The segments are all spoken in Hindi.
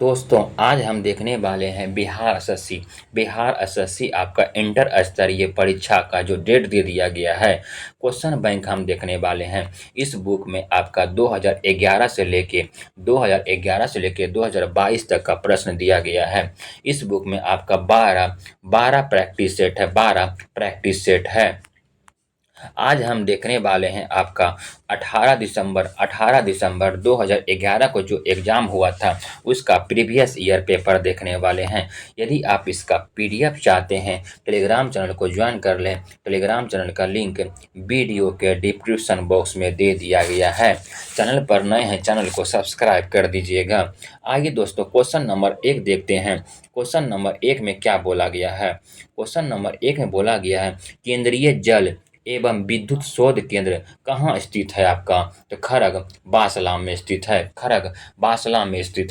दोस्तों आज हम देखने वाले हैं बिहार एसएससी आपका इंटर स्तरीय परीक्षा का जो डेट दे दिया गया है। क्वेश्चन बैंक हम देखने वाले हैं। इस बुक में आपका 2011 से लेके 2022 तक का प्रश्न दिया गया है। इस बुक में आपका 12 प्रैक्टिस सेट है। आज हम देखने वाले हैं आपका 18 दिसंबर 2011 को जो एग्ज़ाम हुआ था उसका प्रीवियस ईयर पेपर देखने वाले हैं। यदि आप इसका पीडीएफ चाहते हैं टेलीग्राम चैनल को ज्वाइन कर लें। टेलीग्राम चैनल का लिंक वीडियो के डिस्क्रिप्शन बॉक्स में दे दिया गया है। चैनल पर नए हैं, चैनल को सब्सक्राइब कर दीजिएगा। आइए दोस्तों क्वेश्चन नंबर 1 देखते हैं। क्वेश्चन नंबर 1 में क्या बोला गया है। क्वेश्चन नंबर 1 में बोला गया है केंद्रीय जल एवं विद्युत शोध केंद्र कहाँ स्थित है आपका। तो खरग बासला में स्थित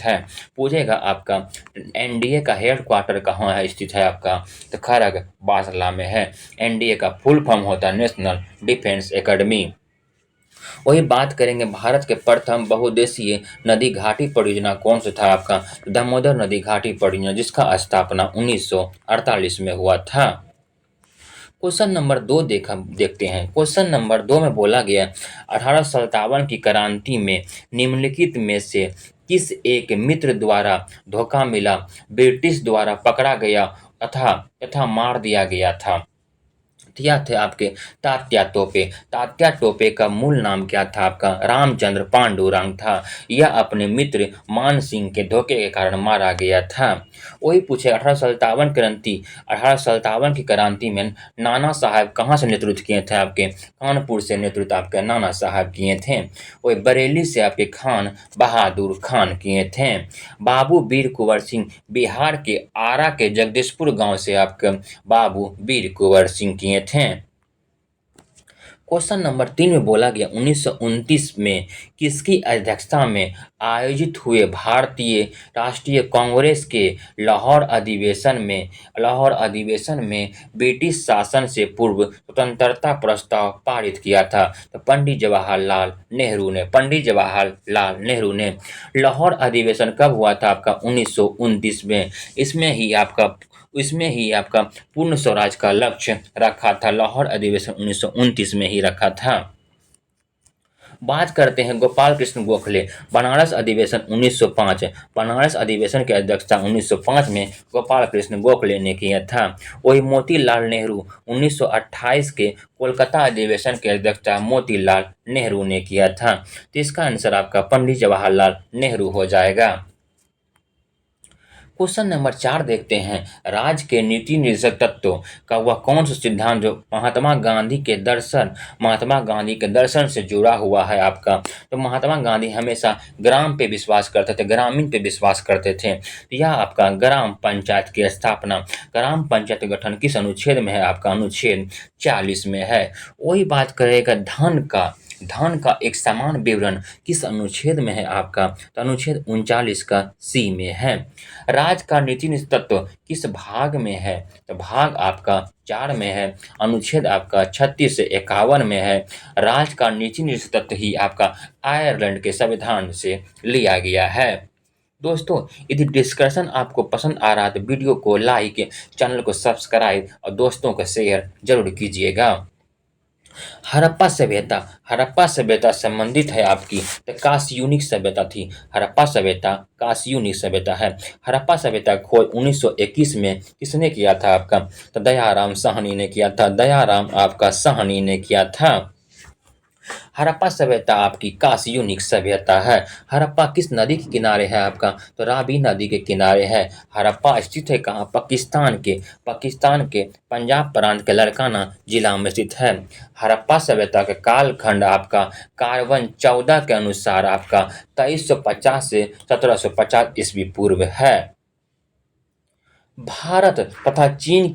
है। पूछेगा आपका एनडीए का हेडक्वार्टर कहाँ है स्थित है आपका। तो खरग बासला में है। एनडीए का फुल फॉर्म होता है नेशनल डिफेंस एकेडमी। वही बात करेंगे भारत के प्रथम बहुउद्देशीय नदी घाटी परियोजना कौन सा था आपका। दामोदर नदी घाटी परियोजना, जिसका स्थापना 1948 में हुआ था। क्वेश्चन नंबर 2 देखते हैं। क्वेश्चन नंबर 2 में बोला गया 1857 की क्रांति में निम्नलिखित में से किस एक मित्र द्वारा धोखा मिला, ब्रिटिश द्वारा पकड़ा गया तथा मार दिया गया था। यह थे आपके तात्या टोपे। तात्या टोपे का मूल नाम क्या था आपका। रामचंद्र पांडुरंग था। यह अपने मित्र मान सिंह के धोखे के कारण मारा गया था। वही पूछे 1857 की क्रांति में नाना साहब कहाँ से नेतृत्व किए थे आपके। कानपुर से नेतृत्व आपके नाना साहब किए थे। वही बरेली से आपके खान बहादुर खान किए थे। बाबू वीर कुंवर सिंह बिहार के आरा के जगदीशपुर गांव से आपके बाबू वीर कुंवर सिंह किए थे। क्वेश्चन नंबर 3 में बोला गया 1929 में किसकी अध्यक्षता में आयोजित हुए भारतीय राष्ट्रीय कांग्रेस के लाहौर अधिवेशन में ब्रिटिश शासन से पूर्व स्वतंत्रता प्रस्ताव पारित किया था। तो पंडित जवाहरलाल नेहरू ने। लाहौर अधिवेशन कब हुआ था आपका 1929 में। इसमें ही आपका पूर्ण स्वराज का लक्ष्य रखा था। लाहौर अधिवेशन 1929 में ही रखा था। बात करते हैं गोपाल कृष्ण गोखले। बनारस अधिवेशन 1905। बनारस अधिवेशन की अध्यक्षता 1905 में गोपाल कृष्ण गोखले ने किया था। वही मोतीलाल नेहरू 1928 के कोलकाता अधिवेशन की अध्यक्षता मोतीलाल नेहरू ने किया था। तो इसका आंसर आपका पंडित जवाहरलाल नेहरू हो जाएगा। क्वेश्चन नंबर 4 देखते हैं। राज्य के नीति निर्देशक तत्व का वह कौन सा सिद्धांत जो महात्मा गांधी के दर्शन से जुड़ा हुआ है आपका। तो महात्मा गांधी हमेशा ग्राम पे विश्वास करते थे, ग्रामीण पे विश्वास करते थे। तो यह आपका ग्राम पंचायत की स्थापना, ग्राम पंचायत गठन किस अनुच्छेद में है आपका। अनुच्छेद 40 में है। वही बात करेगा धन का एक समान विवरण किस अनुच्छेद में है आपका। तो अनुच्छेद 39 का सी में है। राज्य का नीति तत्व किस भाग में है। तो भाग आपका 4 में है। अनुच्छेद आपका 36 से 51 में है। राज्य का नीति तत्व ही आपका आयरलैंड के संविधान से लिया गया है। दोस्तों यदि डिस्कशन आपको पसंद आ रहा है तो वीडियो को लाइक, चैनल को सब्सक्राइब और दोस्तों को शेयर जरूर कीजिएगा। हड़प्पा सभ्यता संबंधित है आपकी। तो कांस्यूनिक सभ्यता थी। हड़प्पा सभ्यता कांस्यूनिक सभ्यता है। हड़प्पा सभ्यता का खोज 1921 में किसने किया था आपका। तो दयाराम साहनी ने किया था। हड़प्पा सभ्यता आपकी कांस्यूनिक सभ्यता है। हड़प्पा किस नदी के किनारे है आपका। तो रावी नदी के किनारे है। हड़प्पा स्थित है कहाँ। पाकिस्तान के पंजाब प्रांत के लड़काना जिला में स्थित है। हड़प्पा सभ्यता का कालखंड आपका कार्बन 14 के अनुसार आपका 2350 से 1750 ईस्वी पूर्व है। भारत तथा चीन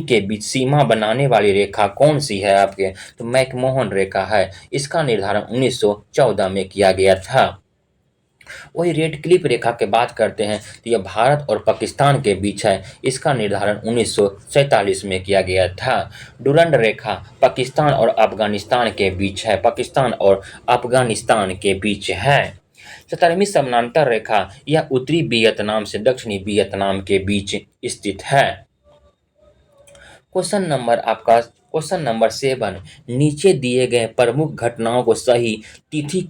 के बीच सीमा बनाने वाली रेखा कौन सी है आपके। तो मैकमोहन रेखा है। इसका निर्धारण 1914 में किया गया था। वही रेड क्लिफ रेखा की बात करते हैं तो यह भारत और पाकिस्तान के बीच है। इसका निर्धारण 1947 में किया गया था। डुरंड रेखा पाकिस्तान और अफगानिस्तान के बीच है। 17वीं समानांतर रेखा यह उत्तरी वियतनाम से दक्षिणी वियतनाम के बीच स्थित है। क्वेश्चन नंबर 7, नीचे दिए गए प्रमुख घटनाओं को सही तिथि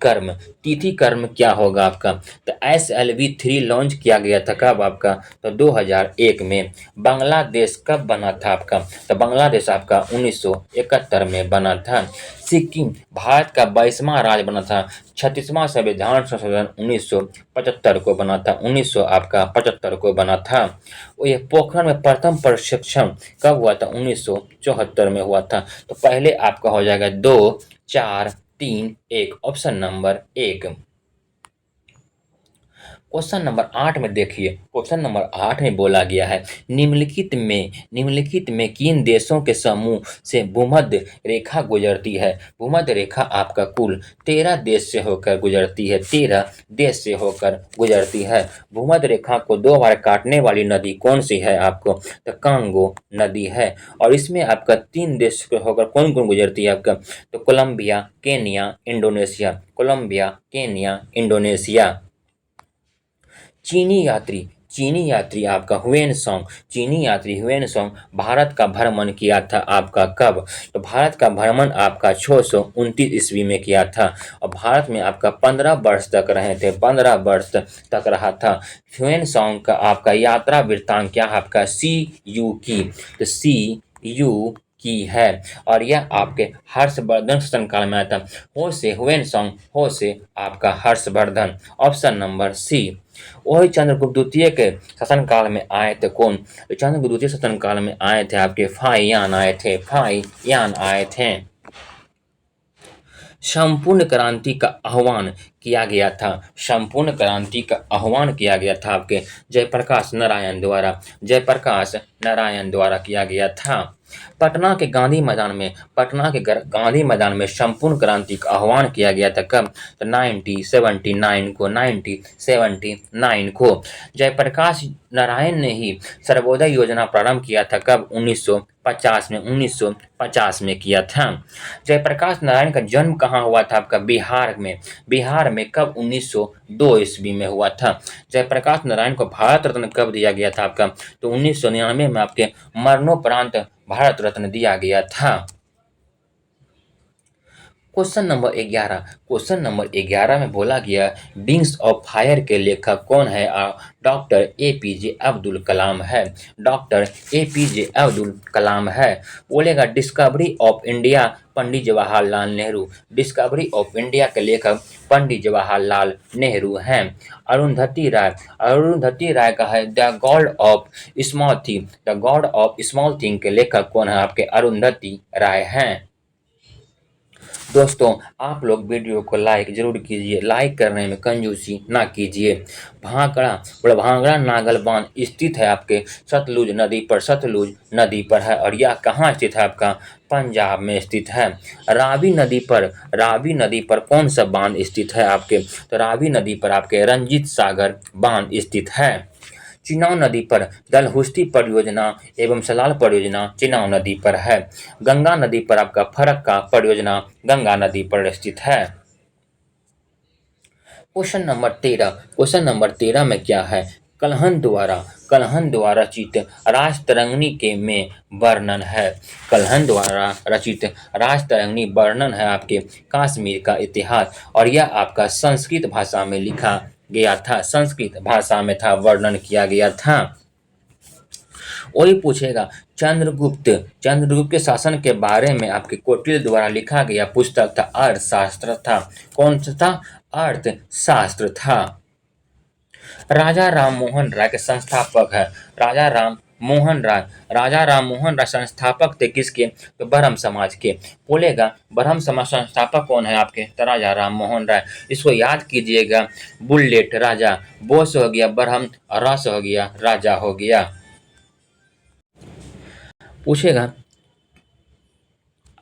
कर्म क्या होगा आपका? तो SLV-3 लॉन्च किया गया था कब आपका? तो 2001 में। बांग्लादेश कब बना था आपका? तो बांग्लादेश आपका 1971 में बना था। सिक्किम भारत का 22वां राज्य बना था। 36वां संविधान संशोधन 1975 को बना था। 1975 को बना था। और ये पोखरण में प्रथम प्रशिक्षण कब हुआ था? 1974 में हुआ था। तो पहले आपका हो जाएगा 2, 4, 3, 1, ऑप्शन नंबर 1। क्वेश्चन नंबर 8 में देखिए, क्वेश्चन नंबर 8 में बोला गया है निम्नलिखित में किन देशों के समूह से भूमध्य रेखा गुजरती है? भूमध्य रेखा आपका कुल 13 देश से होकर गुजरती है। 13 देश से होकर गुजरती है। भूमध्य रेखा को 2 बार काटने वाली नदी कौन सी है आपको? तो कांगो नदी है। और इसमें आपका 3 देश से होकर कौन कौन गुजरती है आपका? तो Colombia, Kenya, Indonesia. Colombia, Kenya, Indonesia. चीनी यात्री आपका हुएन सोंग भारत का भ्रमण किया था आपका कब? तो भारत का भ्रमण आपका 629 ईस्वी में किया था। और भारत में आपका 15 वर्ष तक रहे थे। 15 वर्ष तक रहा था। हुएन सोंग का आपका यात्रा वृत्तांत क्या है आपका? CU की। तो CU की है। और यह आपके हर्षवर्धन शासनकाल में आया था। हो से आपका हर्षवर्धन, ऑप्शन नंबर सी। वही चंद्रगुप्त द्वितीय के शासनकाल में आए थे कौन? तो चंद्रगुप्त द्वितीय शासनकाल में आए थे आपके फाहियान आए थे। संपूर्ण क्रांति का आह्वान किया गया था। संपूर्ण क्रांति का आह्वान किया गया था आपके जयप्रकाश नारायण द्वारा किया गया था। पटना के गांधी मैदान में संपूर्ण क्रांति का आह्वान किया गया था कब? तो 1979 को। जयप्रकाश नारायण ने ही सर्वोदय योजना प्रारंभ किया था कब? 1950 में किया था। जयप्रकाश नारायण का जन्म कहाँ हुआ था आपका? बिहार में कब? 1902 ईस्वी में हुआ था। जयप्रकाश नारायण को भारत रत्न कब दिया गया था आपका? तो 1999 में आपके मरणोपरांत भारत रत्न दिया गया था। क्वेश्चन नंबर 11 में बोला गया विंग्स ऑफ फायर के लेखक कौन है? डॉक्टर APJ अब्दुल कलाम है। डॉक्टर APJ अब्दुल कलाम है। बोलेगा discovery of India Pandit Jawaharlal Nehru. Discovery of India के लेखक पंडित जवाहरलाल नेहरू हैं। अरुंधति राय का है the God of small thing के लेखक कौन है आपके? अरुंधति राय हैं। दोस्तों आप लोग वीडियो को लाइक जरूर कीजिए। लाइक करने में कंजूसी ना कीजिए। भांगड़ा नागल बांध स्थित है आपके सतलुज नदी पर है। और यह कहाँ स्थित है आपका? पंजाब में स्थित है। रावी नदी पर कौन सा बांध स्थित है आपके? तो रावी नदी पर आपके रंजीत सागर बांध स्थित है। चिनाब नदी पर दलहस्ती परियोजना एवं सलाल परियोजना चिनाब नदी पर है। गंगा नदी पर आपका फरक्का परियोजना गंगा नदी पर स्थित है। क्वेश्चन नंबर 13 में क्या है? कल्हन द्वारा रचित राजतरंगिणी के में वर्णन है। कल्हन द्वारा रचित राजतरंगिणी वर्णन है आपके कश्मीर का इतिहास। और यह आपका संस्कृत भाषा में लिखा गया था। संस्कृत भाषा में था, वर्णन किया गया था। वही पूछेगा चंद्रगुप्त के शासन के बारे में आपके कौटिल्य द्वारा लिखा गया पुस्तक था अर्थशास्त्र था। कौन सा था? अर्थशास्त्र था। राजा राम मोहन राय के संस्थापक है। राजा राम मोहन राय संस्थापक थे किसके? तो ब्रह्म समाज के। बोलेगा ब्रह्म समाज संस्थापक कौन है आपके? तो राजा राम मोहन राय। इसको याद कीजिएगा। बुलेट राजा, बोस हो गया ब्रह्म, रस हो गया राजा हो गया। पूछेगा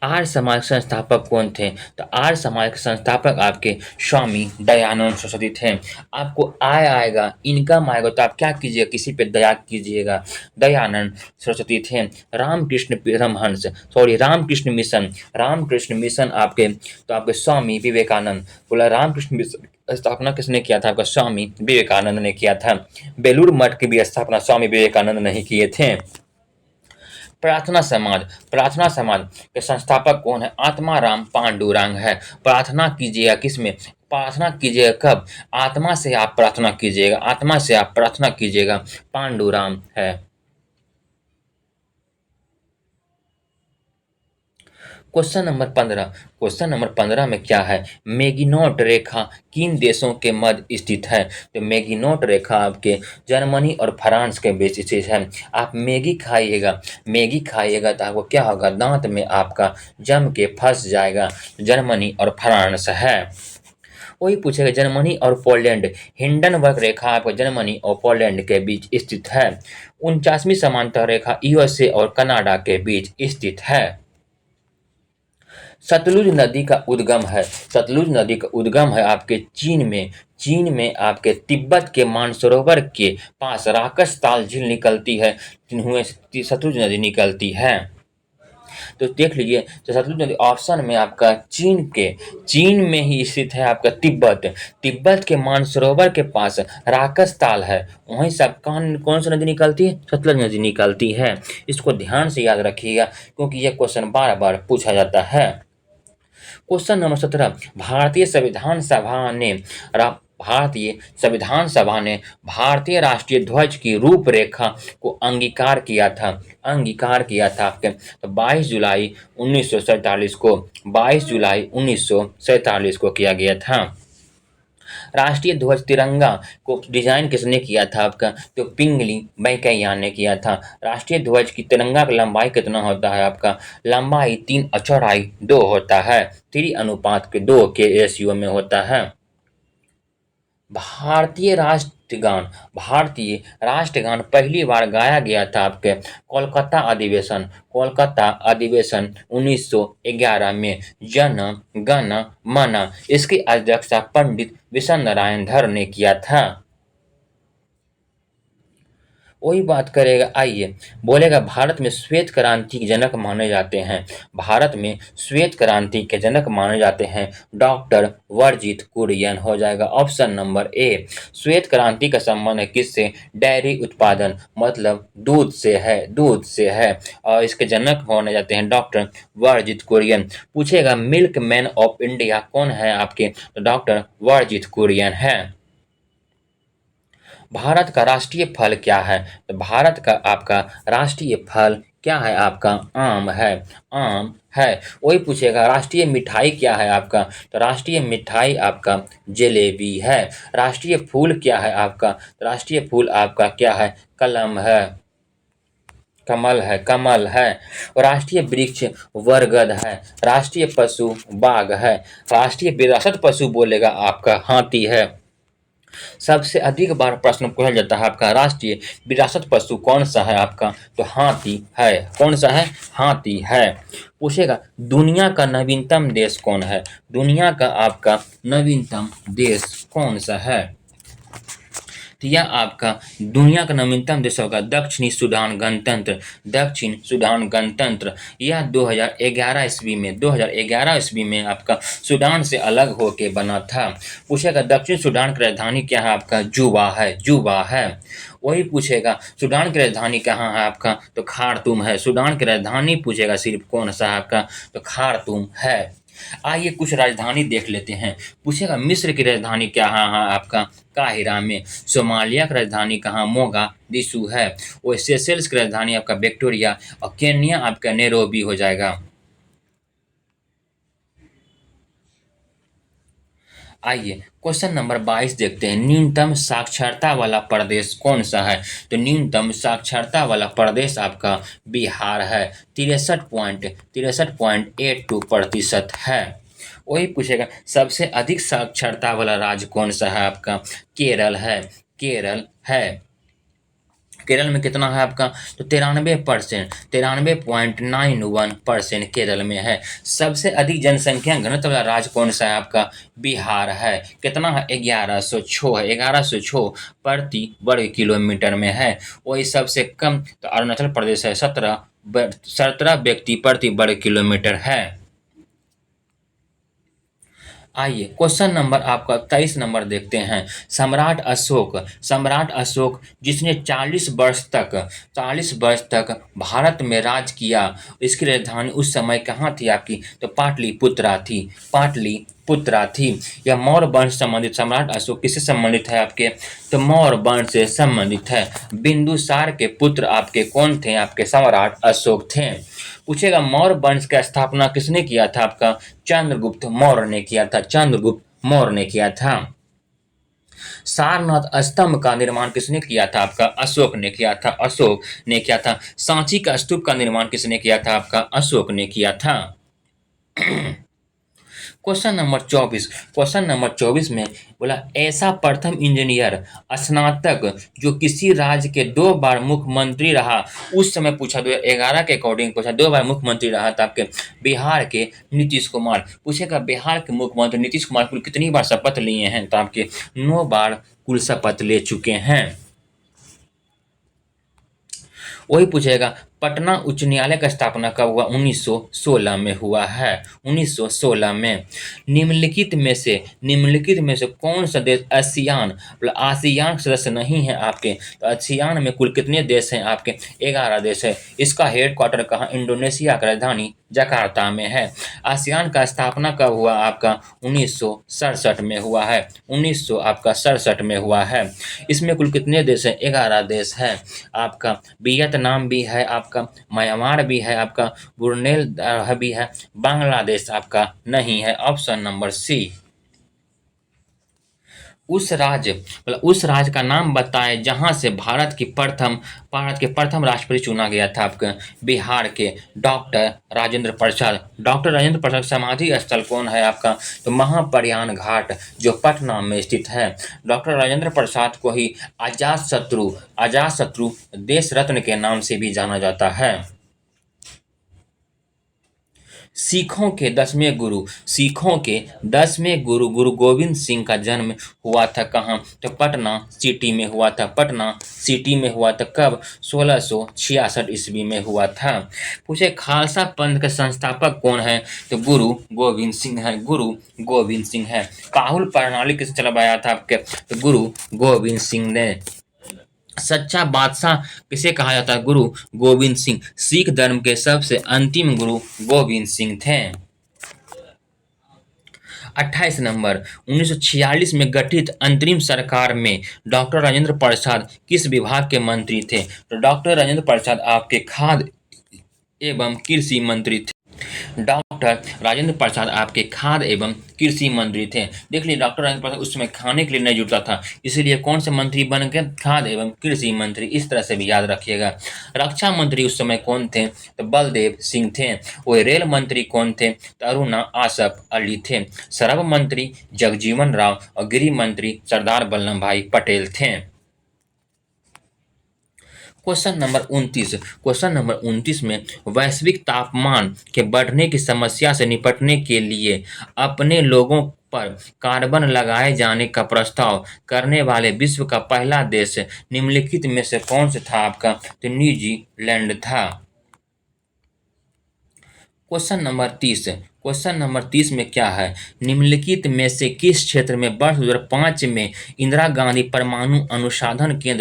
आर्य समाज के संस्थापक कौन थे? तो आर्य समाज के संस्थापक आपके स्वामी दयानंद सरस्वती थे। आपको आएगा, इनकम आएगा तो आप क्या कीजिएगा? किसी पे दया कीजिएगा। दयानंद सरस्वती थे। रामकृष्ण मिशन आपके, तो आपके स्वामी विवेकानंद। बोला रामकृष्ण मिशन स्थापना किसने किया था? आपका स्वामी विवेकानंद ने किया था। बेलूर मठ की भी स्थापना स्वामी विवेकानंद नहीं किए थे। प्रार्थना समाज, प्रार्थना समाज के संस्थापक कौन है? आत्माराम पांडुरंग है। प्रार्थना कीजिएगा किसमें? प्रार्थना कीजिएगा कब? आत्मा से आप प्रार्थना कीजिएगा, आत्मा से आप प्रार्थना कीजिएगा, पांडुराम है। क्वेश्चन नंबर 15 में क्या है? मैगिनोट रेखा किन देशों के मध्य स्थित है? तो मैगिनोट रेखा आपके जर्मनी और फ्रांस के बीच स्थित है। आप मैगी खाइएगा तो आपको क्या होगा? दांत में आपका जम के फंस जाएगा। जर्मनी और फ्रांस है। वही पूछेगा जर्मनी और पोलैंड, हिंडनबर्ग रेखा आपको जर्मनी और पोलैंड के बीच स्थित है। 49वीं समांतर रेखा यूएसए और कनाडा के बीच स्थित है। सतलुज नदी का उद्गम है, सतलुज नदी का उद्गम है आपके चीन में आपके तिब्बत के मानसरोवर के पास राकस ताल झील निकलती है, जिनमें से सतलुज नदी निकलती है। तो देख लीजिए, तो सतलुज नदी ऑप्शन में आपका चीन में ही स्थित है आपका तिब्बत के मानसरोवर के पास राकस ताल है, वहीं से कौन सी नदी निकलती है? सतलुज नदी निकलती है। इसको ध्यान से याद रखिएगा, क्योंकि यह क्वेश्चन बार बार पूछा जाता है। क्वेश्चन नंबर 17, भारतीय संविधान सभा ने भारतीय राष्ट्रीय ध्वज की रूपरेखा को अंगीकार किया था तो 22 जुलाई 1947 को किया गया था। राष्ट्रीय ध्वज तिरंगा को डिजाइन किसने किया था आपका? तो पिंगली वेंकैया ने किया था। राष्ट्रीय ध्वज की तिरंगा का लंबाई कितना होता है आपका? लंबाई 3 और चौड़ाई 2 होता है। 3:2 के रेशियो में होता है। भारतीय राष्ट्रगान पहली बार गाया गया था आपके कोलकाता अधिवेशन 1911 में। जन गण मन, इसकी अध्यक्षता पंडित विश्व नारायण धर ने किया था। वही बात करेगा, आइए बोलेगा भारत में श्वेत क्रांति के जनक माने जाते हैं। भारत में श्वेत क्रांति के जनक माने जाते हैं डॉक्टर वर्जित कुरियन, हो जाएगा ऑप्शन नंबर ए। श्वेत क्रांति का संबंध है किससे? डेयरी उत्पादन, मतलब दूध से है और इसके जनक माने जाते हैं डॉक्टर वर्जित कुरियन। पूछेगा मिल्क मैन ऑफ इंडिया कौन है आपके? तो डॉक्टर वर्जित कुरियन है। भारत का राष्ट्रीय फल क्या है? तो भारत का आपका राष्ट्रीय फल क्या है आपका? आम है। वही पूछेगा राष्ट्रीय मिठाई क्या है आपका? तो राष्ट्रीय मिठाई आपका जलेबी है। राष्ट्रीय फूल क्या है आपका? तो राष्ट्रीय फूल आपका क्या है? कमल है। और राष्ट्रीय वृक्ष बरगद है। राष्ट्रीय पशु बाघ है। राष्ट्रीय विरासत पशु बोलेगा आपका हाथी है। सबसे अधिक बार प्रश्न पूछा जाता है आपका राष्ट्रीय विरासत पशु कौन सा है आपका? तो हाथी है। कौन सा है? हाथी है। पूछेगा दुनिया का नवीनतम देश कौन है? दुनिया का आपका नवीनतम देश कौन सा है? तो यह आपका दुनिया का नवीनतम देश होगा दक्षिण सूडान गणतंत्र। यह 2011 ईस्वी में आपका सूडान से अलग होके बना था। पूछेगा दक्षिण सूडान की राजधानी क्या है आपका? जुबा है। वही पूछेगा सूडान की राजधानी कहाँ है आपका? तो खार्तूम है। सूडान की राजधानी पूछेगा सिर्फ कौन सा है आपका? तो खार्तूम है। आइए कुछ राजधानी देख लेते हैं। पूछेगा मिस्र की राजधानी क्या है आपका? काहिरा में। सोमालिया की राजधानी कहाँ? मोगादिशु है। और सेशेल्स की राजधानी आपका विक्टोरिया और केन्या आपका नैरोबी हो जाएगा। आइए क्वेश्चन नंबर 22 देखते हैं। न्यूनतम साक्षरता वाला प्रदेश कौन सा है? तो न्यूनतम साक्षरता वाला प्रदेश आपका बिहार है। 63.82% है। वही पूछेगा सबसे अधिक साक्षरता वाला राज्य कौन सा है आपका? केरल है। केरल में कितना है आपका? तो 93.91% केरल में है। सबसे अधिक जनसंख्या घनत्व वाला राज्य कौन सा है आपका? बिहार है। कितना है? 1106 है। 1106 प्रति वर्ग किलोमीटर में है। वही सबसे कम तो अरुणाचल प्रदेश है। 17 व्यक्ति प्रति वर्ग किलोमीटर है। आइए क्वेश्चन नंबर आपका 23 नंबर देखते हैं। सम्राट अशोक जिसने 40 वर्ष तक भारत में राज किया, इसकी राजधानी उस समय कहाँ थी आपकी? तो पाटलिपुत्रा थी। यह मौर्य वंश संबंधित सम्राट अशोक किससे संबंधित है आपके? तो मौर्य वंश से संबंधित है। बिंदुसार के पुत्र आपके कौन थे? आपके सम्राट अशोक थे। पूछेगा मौर्य वंश का स्थापना किसने किया था? आपका चंद्रगुप्त मौर्य ने किया था। चंद्रगुप्त मौर्य ने किया था। सारनाथ स्तंभ का निर्माण किसने किया था? आपका अशोक ने किया था। अशोक ने किया था। सांची का स्तूप का निर्माण किसने किया था? आपका अशोक ने किया था। क्वेश्चन नंबर 24 में बोला ऐसा प्रथम इंजीनियर स्नातक जो किसी राज्य के 2 बार मुख्यमंत्री रहा, उस समय पूछा 2011 के अकॉर्डिंग पूछा 2 बार मुख्यमंत्री रहा था आपके बिहार के नीतीश कुमार। पूछेगा बिहार के मुख्यमंत्री नीतीश कुमार कुल कितनी बार शपथ लिए हैं? तो आपके 9 बार कुल शपथ ले चुके हैं। वही पूछेगा पटना उच्च न्यायालय का स्थापना कब हुआ? 1916 में हुआ है। 1916 में। निम्नलिखित में से कौन सा देश आसियान मतलब आसियान सदस्य नहीं है आपके? तो आसियान में कुल कितने देश हैं आपके? 11 देश है। इसका हेडक्वार्टर कहाँ? इंडोनेशिया की राजधानी जकार्ता में है। आसियान का स्थापना कब हुआ आपका? 1967 में हुआ है। 1967 में हुआ है। इसमें कुल कितने देश हैं? 11 देश हैं। आपका वियतनाम भी है, आपका म्यांमार भी है, आपका ब्रुनेई भी है, बांग्लादेश आपका नहीं है। Option number C. उस राज्य का नाम बताएं जहां से भारत के प्रथम राष्ट्रपति चुना गया था। आपका बिहार के डॉक्टर राजेंद्र प्रसाद। डॉक्टर राजेंद्र प्रसाद समाधि स्थल कौन है आपका? तो महाप्रयाण घाट जो पटना में स्थित है। डॉक्टर राजेंद्र प्रसाद को ही अजातशत्रु देश रत्न के नाम से भी जाना जाता है। सिखों के 10वें गुरु गुरु गोविंद सिंह का जन्म हुआ था कहाँ? तो पटना सिटी में हुआ था। पटना सिटी में हुआ था। कब? 1666 ईस्वी में हुआ था। पूछे खालसा पंथ के संस्थापक कौन है? तो गुरु गोविंद सिंह है। गुरु गोविंद सिंह है। काहुल प्रणाली किसे चलवाया था आपके? तो गुरु गोविंद सिंह ने। सच्चा बादशाह किसे कहा जाता है? गुरु गोविंद सिंह। सिख धर्म के सबसे अंतिम गुरु गोविंद सिंह थे। 28 नंबर 1946 में गठित अंतरिम सरकार में डॉक्टर राजेंद्र प्रसाद किस विभाग के मंत्री थे? तो डॉक्टर राजेंद्र प्रसाद आपके खाद्य एवं कृषि मंत्री थे। डॉक्टर राजेंद्र प्रसाद आपके खाद्य एवं कृषि मंत्री थे। देख लीजिए डॉक्टर राजेंद्र प्रसाद उस समय खाने के लिए नहीं जुटता था, इसीलिए कौन से मंत्री बन गए? खाद्य एवं कृषि मंत्री। इस तरह से भी याद रखिएगा। रक्षा मंत्री उस समय कौन थे? तो बलदेव सिंह थे। वो रेल मंत्री कौन थे? तो अरुणा आसफ अली थे। श्रम मंत्री जगजीवन राव और गृह मंत्री सरदार वल्लभ भाई पटेल थे। क्वेश्चन नंबर 29 में वैश्विक तापमान के बढ़ने की समस्या से निपटने के लिए अपने लोगों पर कार्बन लगाए जाने का प्रस्ताव करने वाले विश्व का पहला देश निम्नलिखित में से कौन सा था आपका? तो न्यूजीलैंड था। क्वेश्चन नंबर 30 में क्या है? निम्नलिखित में से किस क्षेत्र में वर्ष 2005 में इंदिरा गांधी परमाणु अनुसंधान के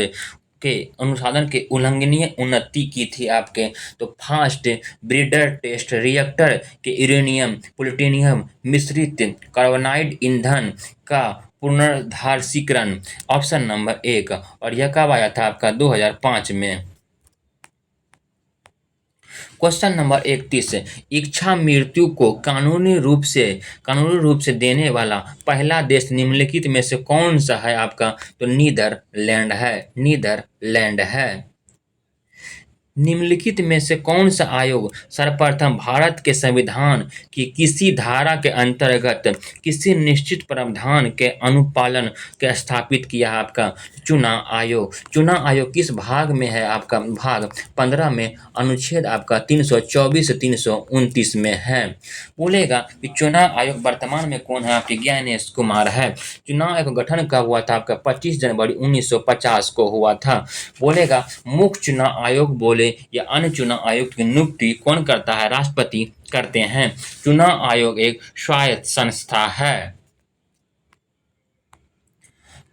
उल्लेखनीय उन्नति की थी आपके? तो फास्ट ब्रीडर टेस्ट रिएक्टर के यूरेनियम प्लूटोनियम मिश्रित कार्बोनाइड ईंधन का पुनर्धारीकरण। Option number 1। और यह कब आया था आपका? 2005 में। क्वेश्चन नंबर 31 इच्छा मृत्यु को कानूनी रूप से देने वाला पहला देश निम्नलिखित में से कौन सा है आपका? तो नीदरलैंड है। निम्नलिखित में से कौन सा आयोग सर्वप्रथम भारत के संविधान की किसी धारा के अंतर्गत किसी निश्चित प्रावधान के अनुपालन के स्थापित किया है आपका? चुनाव आयोग। चुनाव आयोग किस भाग में है आपका? भाग 15 में अनुच्छेद आपका 324 से 329 में है। बोलेगा कि चुनाव आयोग वर्तमान में कौन है? आपके ज्ञानेश कुमार है। चुनाव आयोग का गठन कब हुआ था आपका? 25 जनवरी 1950 को हुआ था। बोलेगा मुख्य चुनाव आयोग बोले या अन्य चुनाव आयुक्त की नियुक्ति कौन करता है? राष्ट्रपति करते हैं। चुनाव आयोग एक स्वायत्त संस्था है।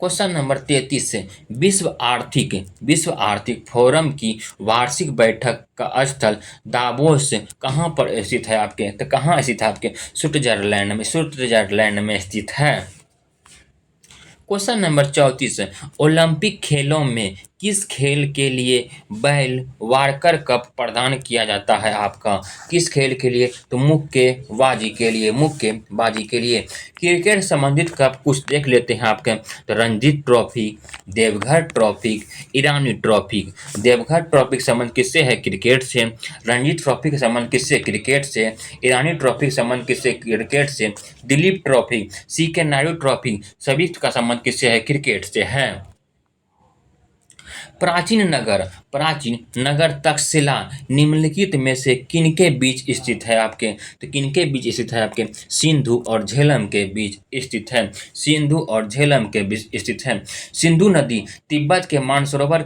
क्वेश्चन नंबर 33 से विश्व आर्थिक फोरम की वार्षिक बैठक का स्थल दावोस कहाँ पर स्थित है आपके? तो कहाँ स्थित है आपके? स्विट्जरलैंड में स्थित है। क्वेश्चन नंबर 34 है, ओलंपिक खेलों में किस खेल के लिए बैल वार्कर कप प्रदान किया जाता है आपका? किस खेल के लिए? तो मुक्केबाजी के लिए। क्रिकेट संबंधित कप कुछ देख लेते हैं आपके। तो रणजी ट्रॉफी, देवघर ट्रॉफी, ईरानी ट्रॉफी। देवघर ट्रॉफी का संबंध किससे है? क्रिकेट से। रणजी ट्रॉफी का संबंध किससे? क्रिकेट से। ईरानी ट्रॉफी का संबंध किससे? क्रिकेट से। दिलीप ट्रॉफी, सी के नायडू ट्रॉफी, सभी का संबंध किससे है? क्रिकेट से है। प्राचीन नगर तक्षशिला निम्नलिखित में से किनके बीच स्थित है आपके? तो किनके बीच स्थित है आपके? सिंधु और झेलम के बीच स्थित है। सिंधु और झेलम के बीच स्थित है। सिंधु नदी तिब्बत के मानसरोवर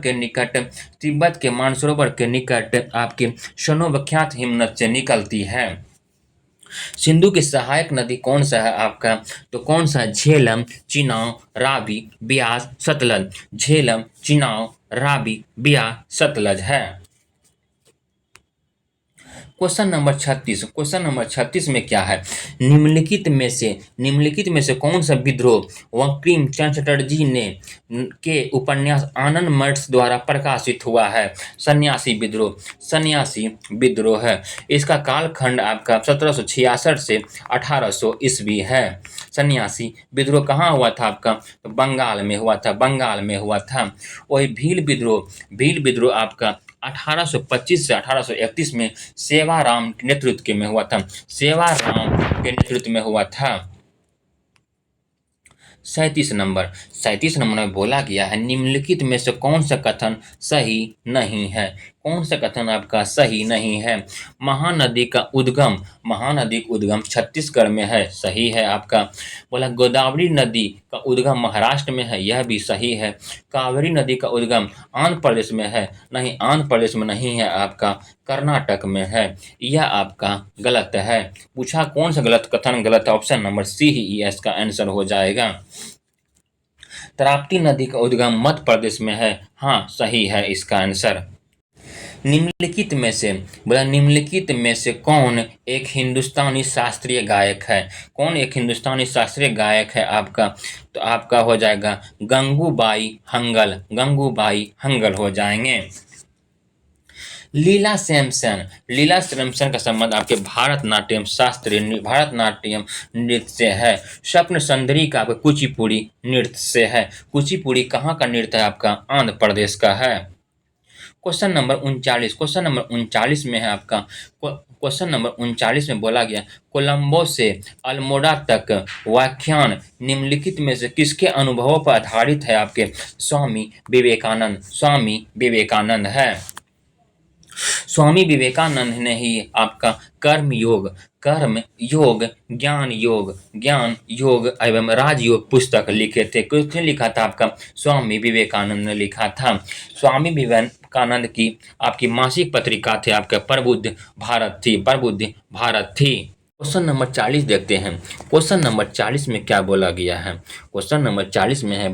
के निकट आपके शनोविख्यात हिमनद से निकलती है। सिंधु की सहायक नदी कौन सा है आपका? तो कौन सा? झेलम, चिनाव, रावी, ब्यास, सतलज। झेलम, चिनाव, रावी, ब्यास, सतलज है। क्वेश्चन नंबर 36 में क्या है? निम्नलिखित में से कौन सा विद्रोह बंकिम चंद्र चटर्जी ने के उपन्यास आनंद मर्स द्वारा प्रकाशित हुआ है? सन्यासी विद्रोह है। इसका कालखंड आपका 1766 से 1800 ईस्वी है। सन्यासी विद्रोह कहाँ हुआ था आपका? तो बंगाल में हुआ था। वही भील विद्रोह आपका 1825 से 1831 में सेवाराम के नेतृत्व में हुआ था। 37 नंबर में बोला गया है, निम्नलिखित में से कौन सा कथन सही नहीं है? कौन सा कथन आपका सही नहीं है? महानदी का उद्गम छत्तीसगढ़ में है, सही है आपका। बोला गोदावरी नदी का उद्गम महाराष्ट्र में है, यह भी सही है। कावेरी नदी का उद्गम आंध्र प्रदेश में है, नहीं, आंध्र प्रदेश में नहीं है आपका, कर्नाटक में है, यह आपका गलत है। पूछा कौन सा गलत कथन गलत है? ऑप्शन नंबर सी ही इसका आंसर हो जाएगा। ताप्ती नदी का उद्गम मध्य प्रदेश में है, हाँ सही है इसका आंसर। निम्नलिखित में से कौन एक हिंदुस्तानी शास्त्रीय गायक है? कौन एक हिंदुस्तानी शास्त्रीय गायक है आपका? तो आपका हो जाएगा गंगूबाई हंगल हो जाएंगे। लीला सैमसन का संबंध आपके भारतनाट्यम नृत्य से है। स्वप्न सुंदरी का आपका कुचिपुड़ी नृत्य से है। कुचिपुड़ी कहाँ का नृत्य है आपका? आंध्र प्रदेश का है। क्वेश्चन नंबर 39 में है आपका। क्वेश्चन नंबर 39 में बोला गया, कोलंबो से अल्मोड़ा तक व्याख्यान निम्नलिखित में से किसके अनुभवों पर आधारित है आपके? स्वामी विवेकानंद है। स्वामी विवेकानंद ने ही आपका कर्म योग, ज्ञान योग एवं राजयोग पुस्तक लिखे थे। किसने लिखा था आपका? स्वामी विवेकानंद ने लिखा था। स्वामी विवेकानंद की आपकी मासिक पत्रिका थी आपका प्रबुद्ध भारत थी। क्वेश्चन नंबर 40 देखते हैं। क्वेश्चन नंबर 40 में क्या बोला गया है? क्वेश्चन नंबर 40 में है,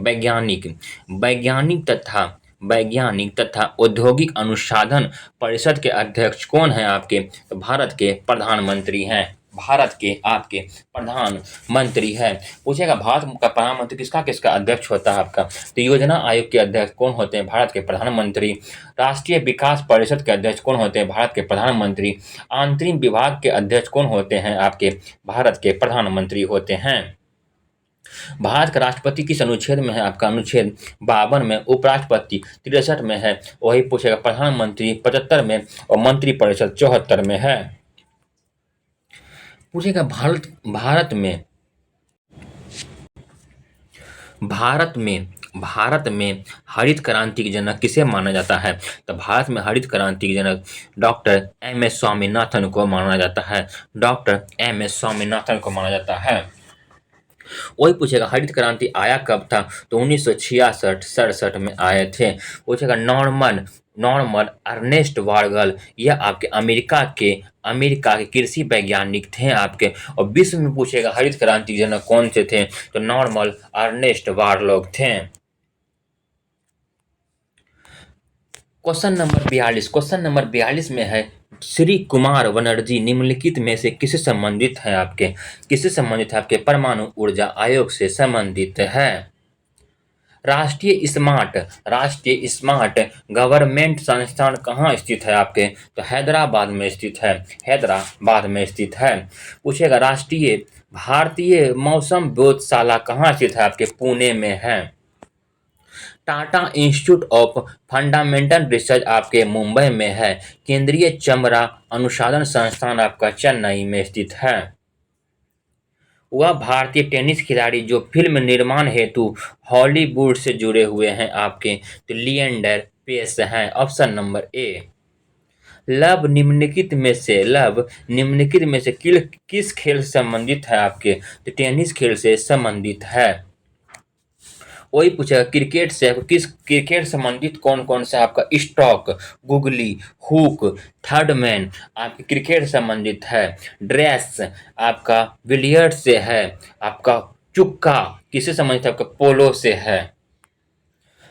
वैज्ञानिक तथा औद्योगिक अनुसंधान परिषद के अध्यक्ष कौन है आपके? तो भारत के प्रधानमंत्री हैं। पूछेगा भारत का प्रधानमंत्री किसका अध्यक्ष होता है आपका? तो योजना आयोग के अध्यक्ष कौन होते हैं? भारत के प्रधानमंत्री। राष्ट्रीय विकास परिषद के अध्यक्ष कौन होते हैं? भारत के प्रधानमंत्री। आंतरिक विभाग के अध्यक्ष कौन होते हैं आपके? भारत के प्रधानमंत्री होते हैं। भारत का राष्ट्रपति किस अनुच्छेद में है आपका? अनुच्छेद 52 में। उपराष्ट्रपति 63 में है। वही पूछेगा प्रधानमंत्री 75 में और मंत्रिपरिषद 74 में है। पूछेगा भारत में हरित क्रांति के जनक किसे माना जाता है? तो भारत में हरित क्रांति के जनक डॉक्टर एम.एस. स्वामीनाथन को माना जाता है। वही पूछेगा हरित क्रांति आया कब था, तो 1966-67 में आए थे। पूछेगा नॉर्मन नॉर्मन अर्नेस्ट वार्गल, यह आपके अमेरिका के कृषि वैज्ञानिक थे आपके। और विश्व में पूछेगा हरित क्रांति जनक कौन से थे, तो नॉर्मन अर्नेस्ट वार्गल थे। क्वेश्चन नंबर 42 में है श्री कुमार बनर्जी निम्नलिखित में से किससे संबंधित है आपके, परमाणु ऊर्जा आयोग से संबंधित है। राष्ट्रीय स्मार्ट गवर्नमेंट संस्थान कहाँ स्थित है आपके, तो हैदराबाद में स्थित है। पूछेगा राष्ट्रीय भारतीय मौसम प्रयोगशाला कहाँ स्थित है आपके, पुणे में है। Tata institute of fundamental research आपके मुंबई में है। केंद्रीय चमड़ा अनुसंधान संस्थान आपका चेन्नई में स्थित है। वह भारतीय टेनिस खिलाड़ी जो फिल्म निर्माण हेतु हॉलीवुड से जुड़े हुए हैं आपके, तो लिएंडर पेस हैं। Option number A. लव निम्नलिखित में से किस खेल से संबंधित है आपके, तो टेनिस खेल से संबंधित है। वही पूछेगा क्रिकेट संबंधित कौन कौन सा आपका stock, googly, hook, third man आपके क्रिकेट संबंधित है। ड्रेस आपका बिलियर्ड से है। आपका चुक्का किससे संबंधित है, आपका पोलो से है।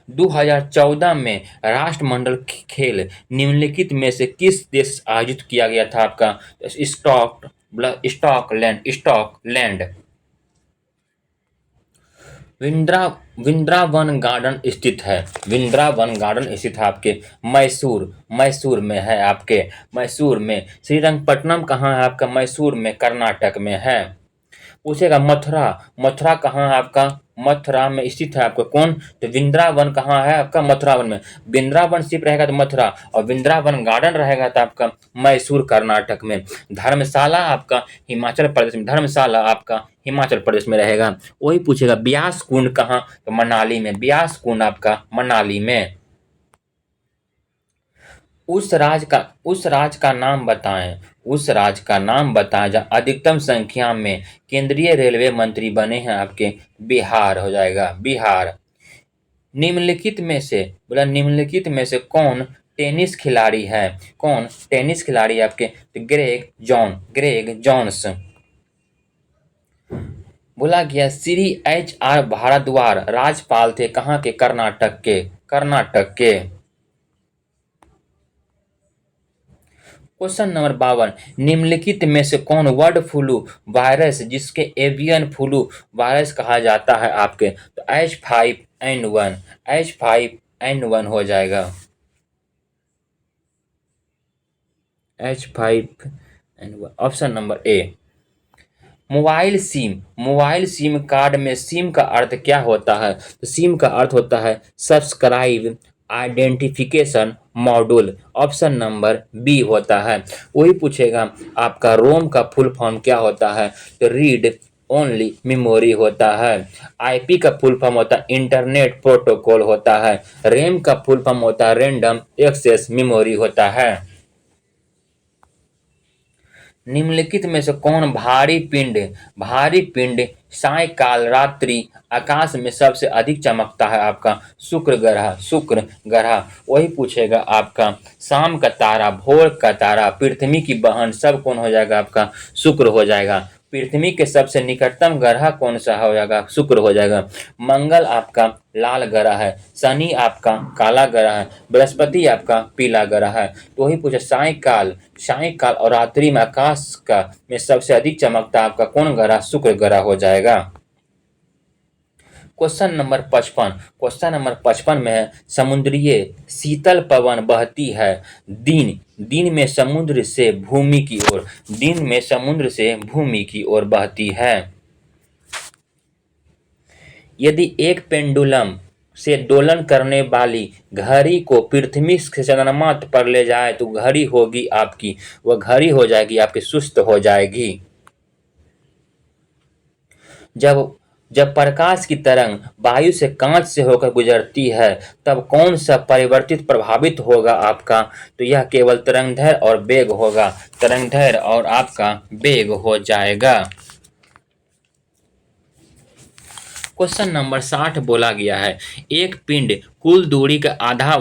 2014 में राष्ट्रमंडल खेल निम्नलिखित में से किस देश से आयोजित किया गया था आपका, स्टॉकलैंड। वृंदावन गार्डन स्थित है आपके मैसूर में है आपके। मैसूर में श्रीरंगपट्टनम कहाँ है आपका, मैसूर में कर्नाटक में है। पूछेगा मथुरा कहाँ है आपका, मथुरा में स्थित है आपका कौन, तो वृंदावन कहाँ है आपका, मथुरावन में। वृंदावन सिर्फ रहेगा तो मथुरा, और वृंदावन गार्डन रहेगा तो आपका मैसूर कर्नाटक में। धर्मशाला आपका हिमाचल प्रदेश में रहेगा। वही पूछेगा ब्यास कुंड कहाँ, तो मनाली में। ब्यास कुंड आपका मनाली में। उस राज्य का नाम बताएं जहाँ अधिकतम संख्या में केंद्रीय रेलवे मंत्री बने हैं आपके, बिहार हो जाएगा, बिहार। निम्नलिखित में से कौन टेनिस खिलाड़ी आपके, तो ग्रेग जॉन्स। बोला गया श्री HR भारद्वाज राज्यपाल थे कहाँ के, कर्नाटक के। क्वेश्चन नंबर 52 निम्नलिखित में से कौन बर्ड फ्लू वायरस जिसके एवियन फ्लू वायरस कहा जाता है आपके, तो H5N1 हो जाएगा। H5N1 option number A. Mobile SIM card में सिम का अर्थ क्या होता है, तो सिम का अर्थ होता है subscribe identification module. Option number B होता है। वही पूछेगा आपका रोम का फुल फॉर्म क्या होता है, तो रीड ओनली मेमोरी होता है। IP का फुल फॉर्म होता है इंटरनेट प्रोटोकॉल होता है। रैम का फुल फॉर्म होता है रैंडम एक्सेस मेमोरी होता है। निम्नलिखित में से कौन भारी पिंड सायंकाल रात्रि आकाश में सबसे अधिक चमकता है आपका, शुक्र ग्रह। वही पूछेगा आपका शाम का तारा, भोर का तारा, पृथ्वी की बहन सब कौन हो जाएगा आपका, शुक्र हो जाएगा। पृथ्वी के सबसे निकटतम ग्रह कौन सा हो जाएगा, शुक्र हो जाएगा। मंगल आपका लाल ग्रह है। शनि आपका काला ग्रह है। बृहस्पति आपका पीला ग्रह है। तो वही पूछे सायंकाल और रात्रि में आकाश का में सबसे अधिक चमकता आपका कौन ग्रह, शुक्र ग्रह हो जाएगा। क्वेश्चन नंबर 55 में है समुद्रीय शीतल पवन बहती है दिन में समुद्र से भूमि की ओर बहती है। यदि एक पेंडुलम से दोलन करने वाली घड़ी को पृथ्वी से चंद्रमा पर ले जाए तो घड़ी होगी आपकी, वह घड़ी हो जाएगी आपकी सुस्त हो जाएगी। जब प्रकाश की तरंग वायु से कांच से होकर गुजरती है तब कौन सा परिवर्तित प्रभावित होगा आपका, तो यह केवल तरंगदैर्घ्य और वेग होगा, तरंगदैर्घ्य और आपका वेग हो जाएगा। क्वेश्चन नंबर 60 बोला गया है, एक पिंड कुल दूरी का आधा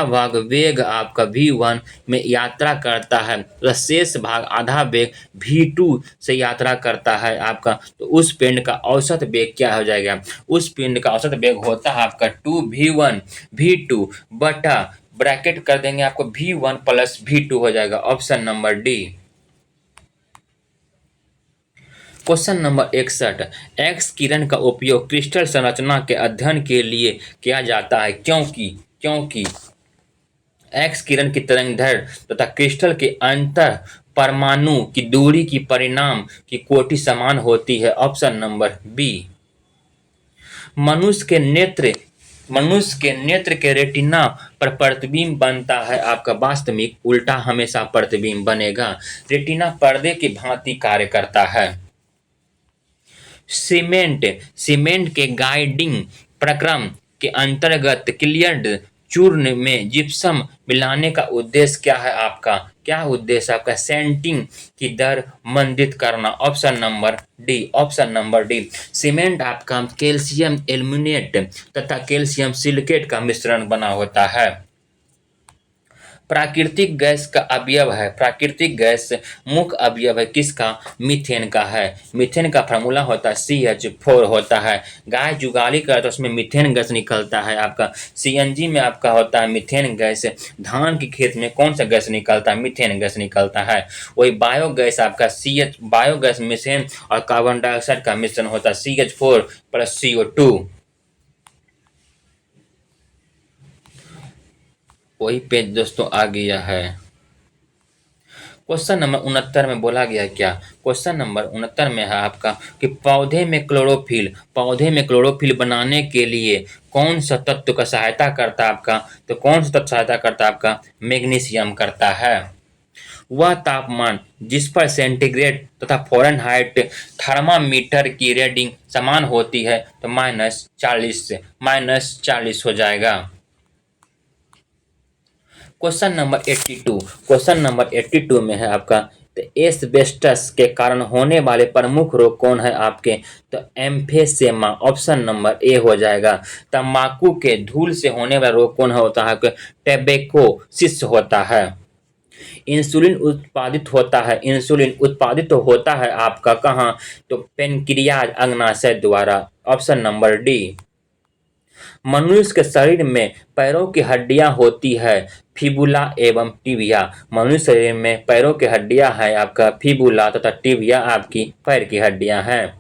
भाग वेग आपका v1 में यात्रा करता है तो शेष भाग आधा वेग v2 से यात्रा करता है आपका, तो उस पिंड का औसत वेग क्या हो जाएगा? उस पिंड का औसत वेग होता है आपका 2v1 v2 बटा ब्रैकेट कर देंगे आपको v1 प्लस v2 हो जाएगा, option number D. Question number 61, X किरण का उपयोग क्रिस्टल संरचना के अध्ययन के लिए किया जाता है क्योंकि एक्स किरण की तरंगदैर्घ्य तथा क्रिस्टल के अंतर परमाणु की दूरी की परिणाम की कोटि समान होती है, ऑप्शन नंबर बी। मनुष्य के नेत्र के रेटिना पर प्रतिबिंब बनता है आपका, वास्तविक उल्टा हमेशा प्रतिबिंब बनेगा। रेटिना पर्दे की भांति कार्य करता है। सीमेंट के गाइडिंग प्रक्रम के अंतर्गत क्लियर्ड चूर्ण में जिप्सम मिलाने का उद्देश्य क्या है आपका? क्या उद्देश्य आपका? सेंटिंग की दर मंदित करना, ऑप्शन नंबर डी। सीमेंट आपका कैल्शियम एल्यूमिनेट तथा कैल्शियम सिलिकेट का मिश्रण बना होता है। प्राकृतिक गैस का अवयव है, प्राकृतिक गैस मुख्य अवयव है किसका? मीथेन का है। मीथेन का फार्मूला होता है CH4 होता है। गाय जुगाली करे तो उसमें मीथेन गैस निकलता है आपका। CNG में आपका होता है मीथेन गैस। धान के खेत में कौन सा गैस निकलता है? मीथेन गैस निकलता है। वही बायोगैस आपका बायोगैस मीथेन और कार्बन डाइऑक्साइड का मिश्रण होता है CH4 प्लस CO2। वही पेज दोस्तों आ गया है। क्वेश्चन नंबर 69 में बोला गया है क्या? क्वेश्चन नंबर 69 में है आपका कि पौधे में क्लोरोफिल बनाने के लिए कौन सा तत्व का सहायता करता है आपका? तो कौन सा तत्व सहायता करता है आपका? मैग्नीशियम करता है। वह तापमान जिस पर सेंटीग्रेड तथा फ़ारेनहाइट थर्मामीटर की रीडिंग समान होती है तो -40 हो जाएगा। क्वेश्चन नंबर 82 में है आपका, तो एस्बेस्टस के कारण होने वाले प्रमुख रोग कौन है आपके? तो एम्फेसेमा, ऑप्शन नंबर ए हो जाएगा। तंबाकू के धूल से होने वाला रोग कौन होता है? टेबेकोसिस होता है। इंसुलिन उत्पादित तो होता है आपका कहाँ? तो पेनक्रियाज अग्नाशय द्वारा, ऑप्शन नंबर डी। मनुष्य के शरीर में पैरों की हड्डियां होती है फिबुला एवं टिबिया। मनुष्य शरीर में पैरों की हड्डियां हैं आपका फिबुला तथा टिबिया आपकी पैर की हड्डियां हैं।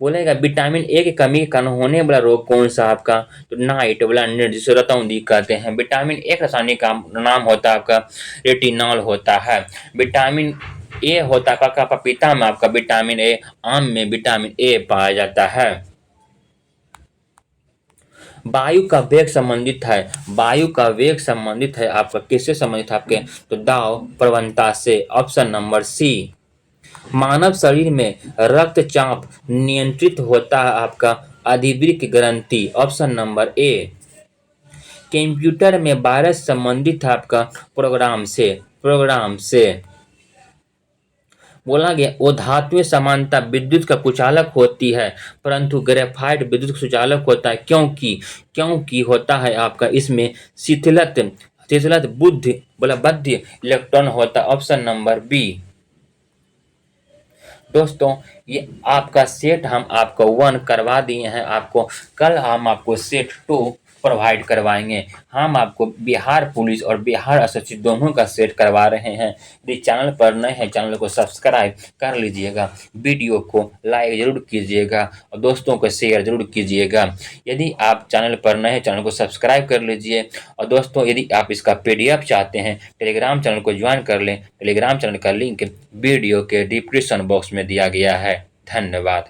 बोलेगा विटामिन ए की कमी के कारण होने वाला रोग कौन सा आपका? तो नाइट ब्लाइंडनेस जिसे रतौंधी कहते हैं। विटामिन ए का रासायनिक नाम होता है आपका रेटिनॉल होता है। विटामिन ए होता है काका पपीता में आपका विटामिन ए, आम में विटामिन ए पाया जाता है। वायु का वेग संबंधित है आपका किससे संबंधित है आपके? तो दाब प्रवणता से, ऑप्शन नंबर सी। मानव शरीर में रक्तचाप नियंत्रित होता है आपका अधिवृक्क ग्रंथि, ऑप्शन नंबर ए। कंप्यूटर में वायरस संबंधित है आपका प्रोग्राम से। बोला गया वो धात्विक समानता विद्युत का कुचालक होती है परंतु ग्रेफाइट विद्युत का सुचालक होता है क्योंकि होता है आपका इसमें शिथिलत बद्ध इलेक्ट्रॉन होता है, ऑप्शन नंबर बी। दोस्तों ये आपका सेट हम आपको 1 करवा दिए हैं, आपको कल हम आपको सेट 2 प्रोवाइड करवाएंगे। हम आपको बिहार पुलिस और बिहार एसएससी दोनों का सेट करवा रहे हैं। यदि चैनल पर नए हैं चैनल को सब्सक्राइब कर लीजिएगा, वीडियो को लाइक जरूर कीजिएगा और दोस्तों को शेयर जरूर कीजिएगा। यदि आप चैनल पर नए हैं चैनल को सब्सक्राइब कर लीजिए और दोस्तों यदि आप इसका PDF चाहते हैं टेलीग्राम चैनल को ज्वाइन कर लें। टेलीग्राम चैनल का लिंक वीडियो के डिस्क्रिप्शन बॉक्स में दिया गया है। धन्यवाद।